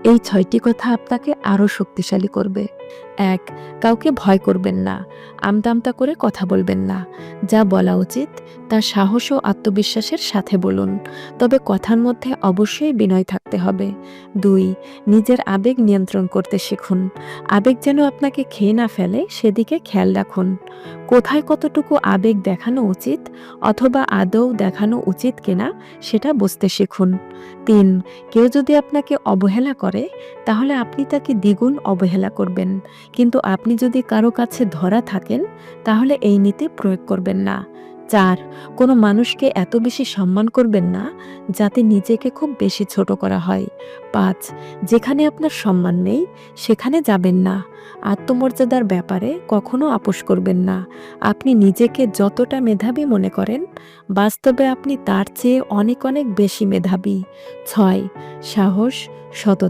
এই ৬টি কথা আপনাকে আরও শক্তিশালী করবে। ১. কাউকে ভয় করবেন না। আমতা করে কথা বলবেন না। যা বলা উচিত তা সাহস ও আত্মবিশ্বাসের সাথে বলুন। তবে কথার মধ্যে অবশ্যই বিনয় থাকতে হবে। ২. নিজের আবেগ নিয়ন্ত্রণ করতে শিখুন। আবেগ যেন আপনাকে খেয়ে না ফেলে সেদিকে খেয়াল রাখুন। কোথায় কতটুকু আবেগ দেখানো উচিত অথবা আদৌ দেখানো উচিত কিনা সেটা বুঝতে শিখুন। ৩. কেউ যদি আপনাকে অবহেলা করে তাহলে আপনি তাকে দ্বিগুণ অবহেলা করবেন। কিন্তু আপনি যদি কারো কাছে ধরা থাকেন তাহলে এই নীতি প্রয়োগ করবেন না। ৪. কোনো মানুষকে এত বেশি সম্মান করবেন না যাতে নিজেকে খুব বেশি ছোট করা হয়। ৫. যেখানে আপনার সম্মান নেই সেখানে যাবেন না। আত্মমর্যাদার ব্যাপারে কখনো আপোস করবেন না। আপনি নিজেকে যতটা মেধাবী মনে করেন বাস্তবে আপনি তার চেয়ে অনেক বেশি মেধাবী। ৬. সাহস, সততা